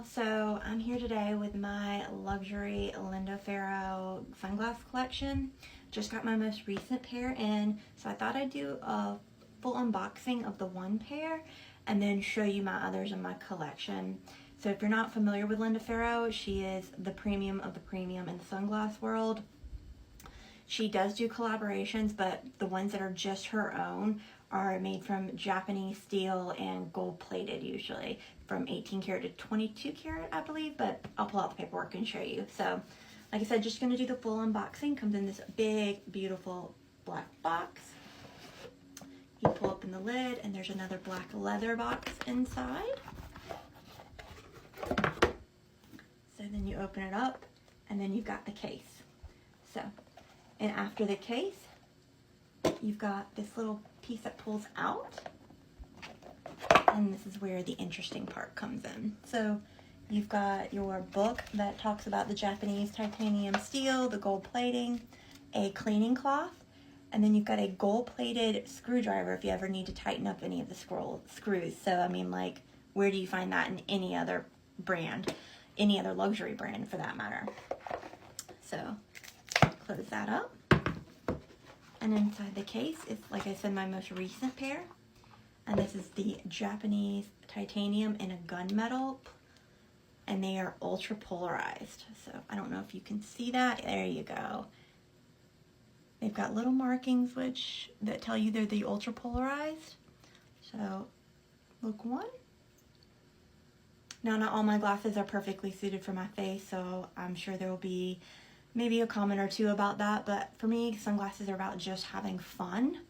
y'all, so I'm here today with my luxury Linda Farrow sunglass collection. Just got my most recent pair in, so I thought I'd do a full unboxing of the one pair and then show you my others in my collection. So if you're not familiar with Linda Farrow, she is the premium of the premium in the sunglass world. She does do collaborations, but the ones that are just her own are made from Japanese steel and gold plated, usually from 18 karat to 22 karat, I believe, but I'll pull out the paperwork and show you. So like I said, just going to do the full unboxing. Comes in this big, beautiful black box. You pull open the lid and there's another black leather box inside. So then you open it up and then you've got the case. So, and after the case, you've got this little piece that pulls out, and this is where the interesting part comes in. So you've got your book that talks about the Japanese titanium steel, the gold plating, a cleaning cloth, and then you've got a gold plated screwdriver if you ever need to tighten up any of the screws. So I mean, like, where do you find that in any other brand, any other luxury brand for that matter? So close that up. And inside the case is, like I said, my most recent pair. And this is the Japanese titanium in a gunmetal. And they are ultra polarized. So I don't know if you can see that. There you go. They've got little markings that tell you they're the ultra polarized. So look one. Now, not all my glasses are perfectly suited for my face, so I'm sure there will be maybe a comment or two about that, but for me, sunglasses are about just having fun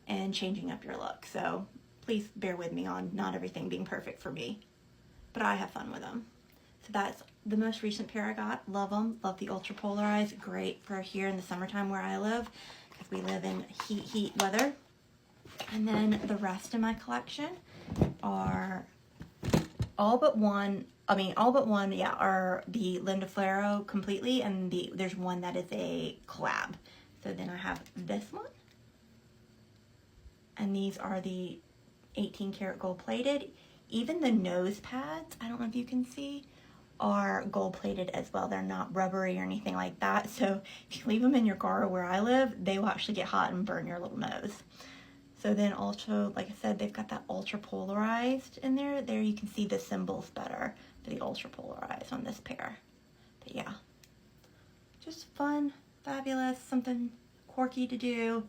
and changing up your look. So please bear with me on not everything being perfect for me, but I have fun with them. So that's the most recent pair I got. Love them. Love the ultra polarized. Great for here in the summertime where I live, because we live in heat weather. And then the rest of my collection are all but one, yeah, are the Linda Farrow completely, and there's one that is a collab. So then I have this one, and these are the 18 karat gold plated. Even the nose pads, I don't know if you can see, are gold plated as well. They're not rubbery or anything like that. So if you leave them in your car where I live, they will actually get hot and burn your little nose. So then also, like I said, they've got that ultra polarized in there. There you can see the symbols better for the ultra polarized on this pair. But yeah, just fun, fabulous, something quirky to do.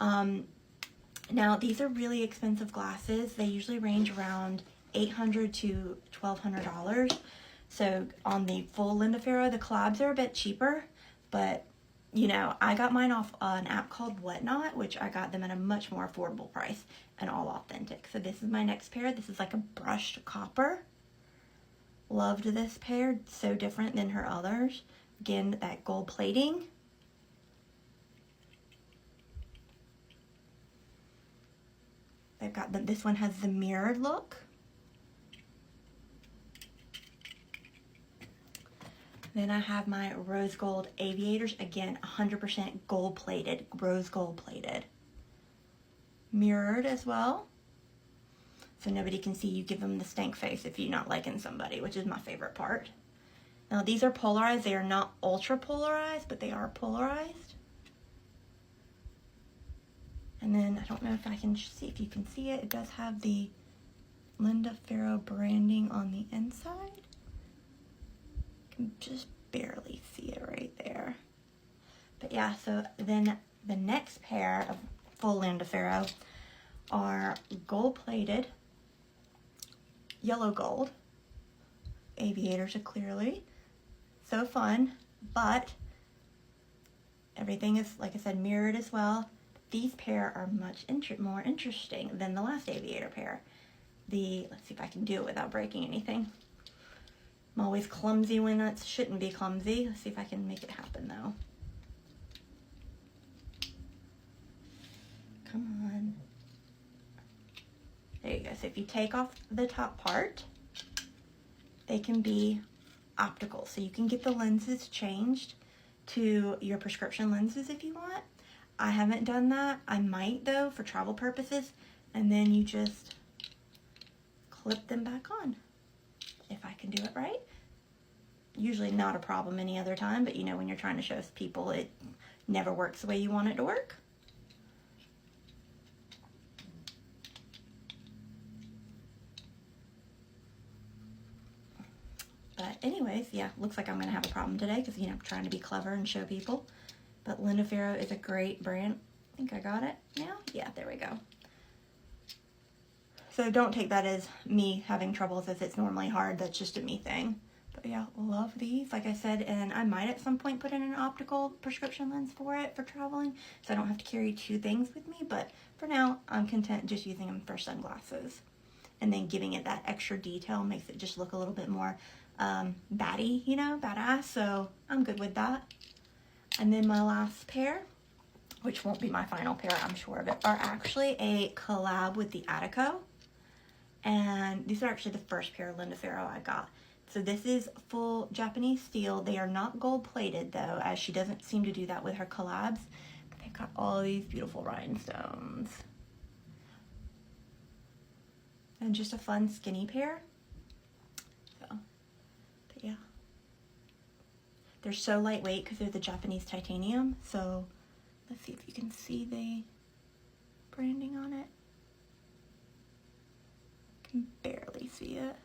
Now these are really expensive glasses. They usually range around $800 to $1,200. So on the full Linda Farrow, the collabs are a bit cheaper, but you know, I got mine off an app called Whatnot, which I got them at a much more affordable price and all authentic. So this is my next pair. This is like a brushed copper. Loved this pair. So different than her others. Again, that gold plating. They've got this one has the mirrored look. Then I have my rose gold aviators. Again, 100% gold plated, rose gold plated. Mirrored as well. So nobody can see you give them the stank face if you're not liking somebody, which is my favorite part. Now these are polarized. They are not ultra polarized, but they are polarized. And then I don't know if I can see if you can see it. It does have the Linda Farrow branding on the inside. Can just barely see it right there. But yeah, so then the next pair of full Linda Farrow are gold plated, yellow gold. Aviators are clearly so fun, but everything is, like I said, mirrored as well. These pair are much more interesting than the last aviator pair. Let's see if I can do it without breaking anything. I'm always clumsy when it shouldn't be clumsy. Let's see if I can make it happen though. Come on. There you go. So if you take off the top part, they can be optical. So you can get the lenses changed to your prescription lenses if you want. I haven't done that. I might though for travel purposes. And then you just clip them back on. If I can do it right. Usually not a problem any other time, but you know, when you're trying to show people, it never works the way you want it to work. But anyways, yeah, looks like I'm going to have a problem today because, you know, I'm trying to be clever and show people. But Linda Farrow is a great brand. I think I got it now. Yeah, there we go. So don't take that as me having troubles as it's normally hard. That's just a me thing. But yeah, love these, like I said, and I might at some point put in an optical prescription lens for it for traveling, so I don't have to carry two things with me, but for now, I'm content just using them for sunglasses. And then giving it that extra detail makes it just look a little bit more batty, you know, badass, so I'm good with that. And then my last pair, which won't be my final pair, I'm sure of it, are actually a collab with the Attico. And these are actually the first pair of Linda Farrow I got. So this is full Japanese steel. They are not gold plated though, as she doesn't seem to do that with her collabs. But they've got all these beautiful rhinestones. And just a fun skinny pair. So, but yeah. They're so lightweight because they're the Japanese titanium. So let's see if you can see the branding on it. Can barely see it.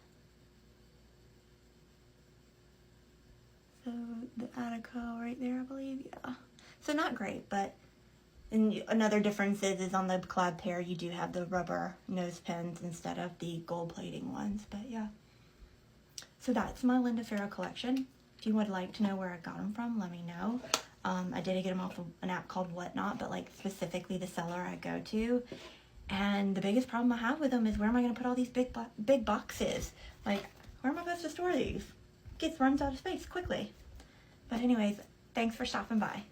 So the Attico right there, I believe, yeah. So not great, but and another difference is on the collab pair, you do have the rubber nose pins instead of the gold plating ones, but yeah. So that's my Linda Farrow collection. If you would like to know where I got them from, let me know. I did get them off of an app called Whatnot, but like specifically the seller I go to. And the biggest problem I have with them is where am I going to put all these big boxes? Like, where am I supposed to store these? It runs out of space quickly. But anyways, thanks for stopping by.